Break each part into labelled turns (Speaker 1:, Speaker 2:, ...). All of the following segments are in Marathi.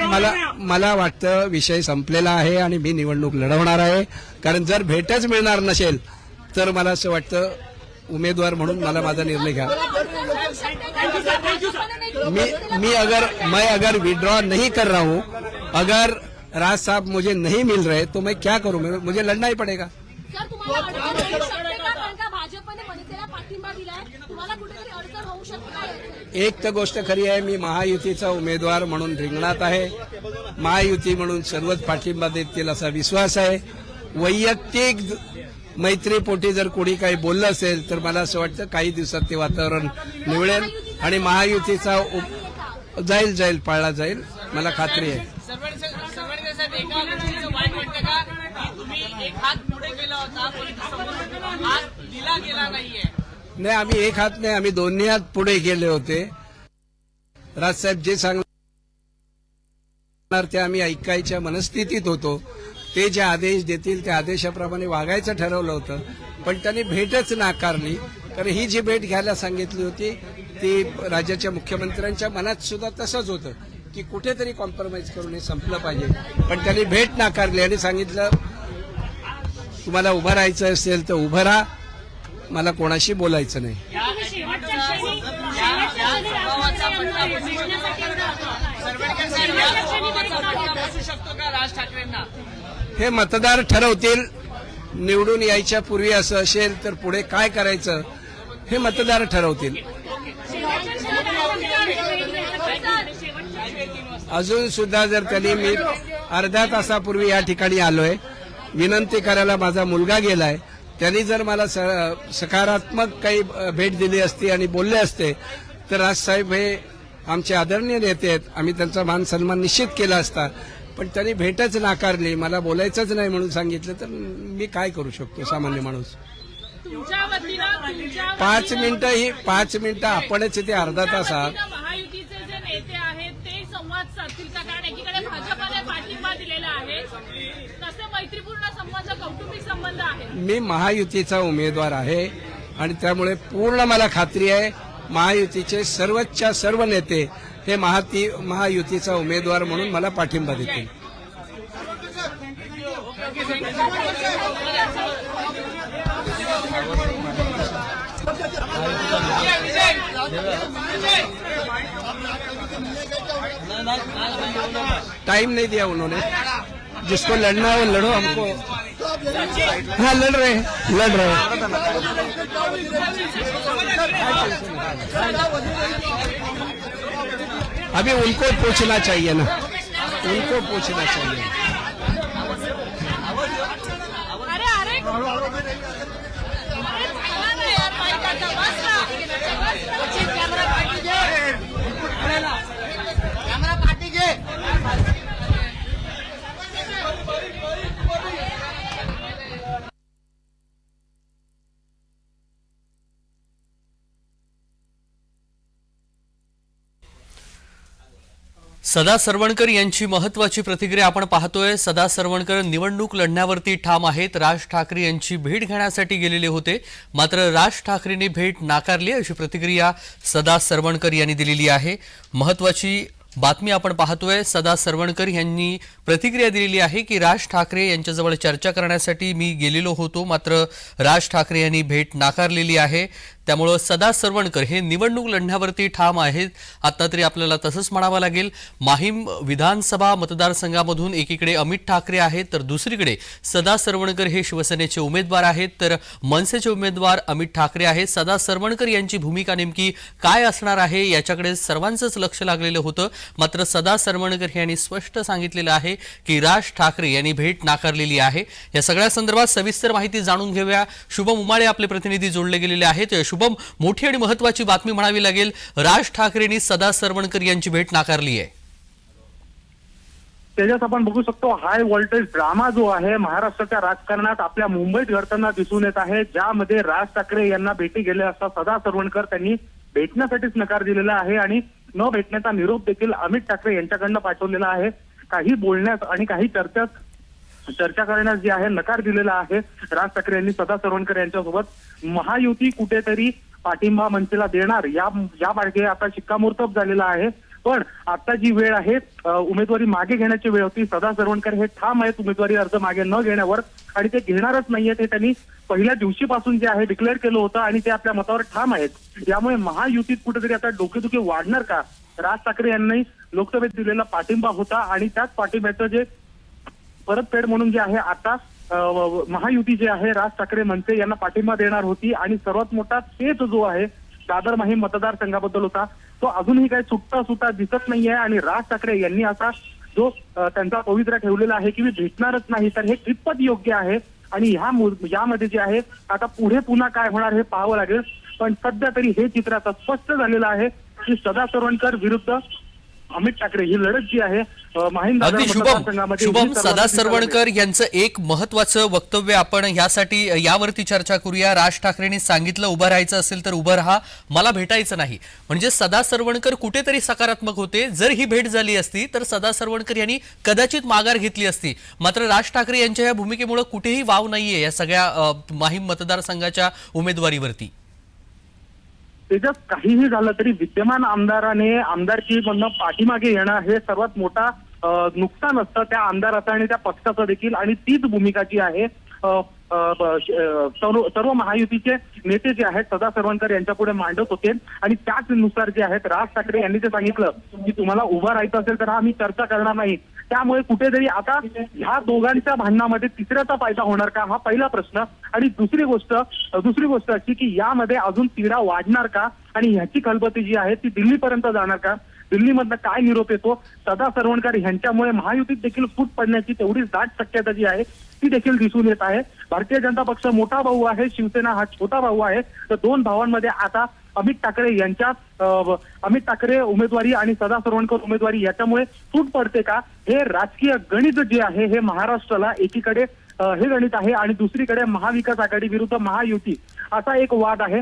Speaker 1: मला मला वाटतं विषय संपलेला आहे आणि मी निवडणूक लढवणार आहे. कारण जर भेटच मिळणार नसेल तर मला असं वाटतं उमेदवार म्हणून मला माझा निर्णय घ्या. मैं अगर विड्रॉ नहीं कर रहा हूं, अगर राज साहब मुझे नहीं मिल रहे तो मैं क्या करूं? मुझे लड़ना ही पड़ेगा. एक तर गोष्ट खरी आहे, मी महायुतीचा उमेदवार म्हणून रिंगणात आहे. महायुती म्हणून सर्वच पाठिंबा देतील असा विश्वास आहे. वैयक्तिक मैत्रीपोटी जर कोणी काही बोललं असेल तर मला असं वाटतं काही दिवसात ते वातावरण निवळेल आणि महायुतीचा जाईल पाळला जाईल, मला खात्री आहे. नाही, आम्ही एक हात नाही, आम्ही दोन्ही हात पुढे गेले होते. राजसाहेब जे सांगणार ते आम्ही ऐकायच्या मनस्थितीत होतो. ते जे आदेश देतील त्या आदेशाप्रमाणे वागायचं ठरवलं होतं, पण त्यांनी भेटच नाकारली. कारण ही जी भेट घ्यायला सांगितली होती ती राज्याच्या मुख्यमंत्र्यांच्या मनात सुद्धा तसंच होतं की कुठेतरी कॉम्प्रोमाइज करून हे संपलं पाहिजे. पण त्यांनी भेट नाकारली आणि सांगितलं तुम्हाला उभं राहायचं असेल तर उभं राहा, मला कोणाशी बोलायचं नाही. हे मतदार ठरवतील. निवडून यायच्या पूर्वी असं असेल तर पुढे काय करायचं हे मतदार ठरवतील. अजून सुद्धा जर त्यांनी, मी अर्ध्या तासापूर्वी या ठिकाणी आलोय, विनंती करायला माझा मुलगा गेलाय, त्यांनी जर मला सकारात्मक काही भेट दिली असती आणि बोलले असते तर राजसाहेब हे आमचे आदरणीय नेते आहेत, आम्ही त्यांचा मान सन्मान निश्चित केला असता. पण त्यांनी भेटच नाकारली, मला बोलायचंच नाही म्हणून सांगितलं, तर मी काय करू शकतो सामान्य माणूस. 5 मिनिटं आपणच इथे अर्धा तास आहात.
Speaker 2: महायुतीचे जे नेते आहेत ते संवाद साधतील का? कारण एकीकडे भाजपाने पाठिंबा दिलेला आहे, कसे मैत्रीपूर्ण संबंध, कौटुंबिक संबंध आहेत.
Speaker 1: मी महायुतीचा उमेदवार आहे आणि त्यामुळे पूर्ण मला खात्री आहे महायुतीचे सर्वच्या सर्व नेते हे महायुतीचा उमेदवार म्हणून मला पाठिंबा देतील. टाइम नहीं दिया उन्होंने, जिसको लड़ना है वो लड़ो. हमको हाँ लड़ रहे हैं. अभी उनको पूछना चाहिए ना, उनको पूछना चाहिए.
Speaker 3: सदा सरवणकर यांची महत्त्वाची प्रतिक्रिया आपण पाहतोय. सदा सरवणकर निवडणूक लढण्यावरती ठाम आहेत. राज ठाकरे यांची भेट घेण्यासाठी गेलेले होते, मात्र राज ठाकरेंनी भेट नाकारली अशी प्रतिक्रिया सदा सरवणकर यांनी दिलेली आहे. महत्त्वाची बातमी आपण पाहतोय. सदा सरवणकर यांनी प्रतिक्रिया दिलेली आहे की राज ठाकरे यांच्याजवळ चर्चा करण्यासाठी मी गेलेलो होतो, मात्र राज ठाकरे यांनी भेट नाकारलेली आहे. त्यामुळे सदा सरवणकर हे निवडणूक लढण्यावरती ठाम आहेत. आता तरी आपल्याला तसंच म्हणावं लागेल. माहीम विधानसभा मतदारसंघामधून एकीकडे अमित ठाकरे आहेत तर दुसरीकडे सदा सरवणकर हे शिवसेनेचे उमेदवार आहेत, तर मनसेचे उमेदवार अमित ठाकरे आहेत. सदा सरवणकर यांची भूमिका नेमकी काय असणार आहे याच्याकडे सर्वांचंच लक्ष लागलेलं होतं, मात्र सदा सरवणकर यांनी स्पष्ट सांगितलेलं आहे की राज ठाकरे यांनी भेट नाकारलेली आहे. या सगळ्या संदर्भात सविस्तर माहिती जाणून घेऊया. शुभम उमाळे आपले प्रतिनिधी जोडले गेलेले आहेत. शुभम, मोठी आणि महत्त्वाची बातमी म्हणावी लागेल, राज ठाकरेंनी सदा सरवणकर यांची भेट नाकारली आहे.
Speaker 4: त्याच्यात आपण बघू शकतो हाय व्होल्टेज ड्रामा जो आहे महाराष्ट्राच्या राजकारणात आपल्या मुंबईत घडताना दिसून येत आहे, ज्यामध्ये राज ठाकरे यांना भेटी गेले असता सदा सरवणकर त्यांनी भेटण्यासाठीच नकार दिलेला आहे आणि न भेटण्याचा निरोप देखील अमित ठाकरे यांच्याकडनं पाठवलेला आहे. काही बोलण्यास आणि काही चर्चा करण्यास जे आहे नकार दिलेला आहे राज ठाकरे यांनी सदा सरवणकर यांच्यासोबत. महायुती कुठेतरी पाठिंबा मनसेला देणार या मार्गे आता शिक्कामोर्तब झालेला आहे. पण आता जी वेळ आहे उमेदवारी मागे घेण्याची वेळ होती. सदा सरवणकर हे ठाम आहेत उमेदवारी अर्ज मागे न घेण्यावर आणि ते घेणारच नाहीयेत हे त्यांनी पहिल्या दिवशीपासून जे आहे डिक्लेअर केलं होतं आणि ते आपल्या मतावर ठाम आहेत. यामुळे महायुतीत कुठेतरी आता डोकेदुखी वाढणार का? राज ठाकरे यांनी लोकसभेत दिलेला पाठिंबा होता आणि त्याच पाठिंब्याचं जे परतफेड म्हणून जे आहे आता महायुती जे आहे राज ठाकरे मनसे यांना पाठिंबा देणार होती आणि सर्वात मोठा पेच जो आहे दादर माहीम मतदारसंघाबद्दल होता तो अजूनही काही सुटता दिसत नाहीये आणि राज ठाकरे यांनी असा जो त्यांचा पवित्रा ठेवलेला आहे की मी भेटणारच नाही, तर हे कितपत योग्य आहे आणि यामध्ये जे आहे आता पुढे पुन्हा काय होणार हे पाहावं लागेल. पण सध्या तरी हे चित्र आता स्पष्ट झालेलं आहे की सदा सरवणकर विरुद्ध अमित ठाकरे ही लढत जी आहे माहीम दादर
Speaker 3: अगदी
Speaker 4: मतदारसंघामध्ये
Speaker 3: शुभम
Speaker 4: ही
Speaker 3: सदा
Speaker 4: सर्वाधिक
Speaker 3: सरवणकर यांचं एक महत्वाचं वक्तव्य आपण यासाठी यावरती चर्चा करूया. राज ठाकरेंनी सांगितलं उभं राहायचं असेल तर उभं राहा, मला भेटायचं नाही. म्हणजे सदा सरवणकर कुठेतरी सकारात्मक होते. जर ही भेट झाली असती तर सदा सरवणकर यांनी कदाचित माघार घेतली असती. मात्र राज ठाकरे यांच्या या भूमिकेमुळे कुठेही वाव नाहीये या सगळ्या माहीम मतदारसंघाच्या उमेदवारीवरती.
Speaker 4: त्याच्यात काहीही झालं तरी विद्यमान आमदाराने आमदारकीमधनं पाठीमागे येणं हे सर्वात मोठा नुकसान असतं त्या आमदाराचं आणि त्या पक्षाचं देखील. आणि तीच भूमिका जी आहे सर्व महायुतीचे नेते जे आहेत सदा सरवणकर यांच्या पुढे मांडत होते आणि त्याचनुसार जे आहेत राज ठाकरे यांनी ते सांगितलं की तुम्हाला उभं राहायचं असेल तर आम्ही चर्चा करणार नाही. त्यामुळे कुठेतरी आता ह्या दोघांच्या भांडणामध्ये तिसऱ्याचा फायदा होणार का हा पहिला प्रश्न. आणि दुसरी गोष्ट अशी की यामध्ये अजून तिढा वाढणार का आणि ह्याची खलबत्ती जी आहे ती दिल्लीपर्यंत जाणार का? दिल्लीमधनं काय निरोप येतो? सदा सरवणकर यांच्यामुळे महायुतीत देखील फूट पडण्याची तेवढीच दाट शक्यता जी आहे ती देखील दिसून येत आहे. भारतीय जनता पक्ष मोठा भाऊ आहे, शिवसेना हा छोटा भाऊ आहे. तर दोन भावांमध्ये आता अमित ठाकरे उमेदवारी आणि सदा सरवणकर उमेदवारी याच्यामुळे फूट पडते का? हे राजकीय गणित जे आहे हे महाराष्ट्राला एकीकडे हे गणित आहे आणि दुसरीकडे महाविकास आघाडी विरुद्ध महायुती असा एक वाद आहे.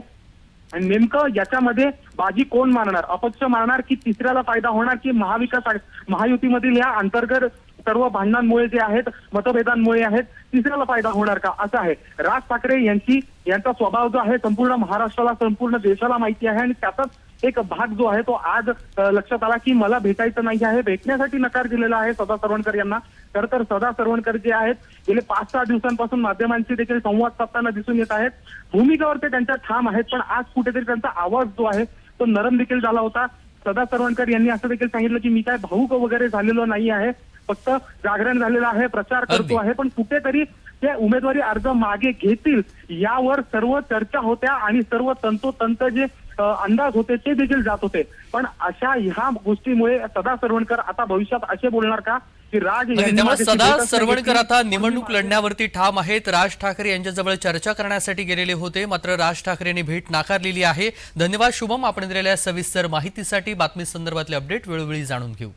Speaker 4: आणि नेमकं याच्यामध्ये बाजी कोण मारणार? अपक्ष मारणार की तिसऱ्याला फायदा होणार की महायुतीमधील या अंतर्गत सर्व भांडणांमुळे जे आहेत मतभेदांमुळे आहेत तिसऱ्याला फायदा होणार का असं आहे. राज ठाकरे यांचा स्वभाव जो आहे संपूर्ण महाराष्ट्राला संपूर्ण देशाला माहिती आहे आणि त्याचाच एक भाग जो आहे तो आज लक्षात आला की मला भेटायचं नाही आहे. भेटण्यासाठी नकार दिलेला आहे सदा सरवणकर यांना. खरं तर सदा सरवणकर जे आहेत गेले 5-6 दिवसांपासून माध्यमांशी देखील संवाद साधताना दिसून येत आहेत. भूमिकावर ते त्यांच्या ठाम आहेत पण आज कुठेतरी त्यांचा आवाज जो आहे तो नरम देखील झाला होता. सदा सरवणकर यांनी असं देखील सांगितलं की मी काय भाऊक वगैरे झालेलो नाही आहे, फक्त जागरण झालेलं आहे, प्रचार करतो आहे. पण कुठेतरी ते उमेदवारी अर्ज मागे घेतील यावर सर्व चर्चा होत्या आणि सर्व तंतोतंत जे अंदाज होते ते देखील जात होते. पण अशा ह्या गोष्टीमुळे सदा सरवणकर आता भविष्यात असे बोलणार का की राज
Speaker 3: त्यामुळे सदा सरवणकर आता निवडणूक लढण्यावरती ठाम आहेत. राज ठाकरे यांच्याजवळ चर्चा करण्यासाठी गेलेले होते मात्र राज ठाकरेंनी भेट नाकारलेली आहे. धन्यवाद शुभम, आपण दिलेल्या सविस्तर माहितीसाठी. बातमी संदर्भातले अपडेट वेळोवेळी जाणून घेऊ.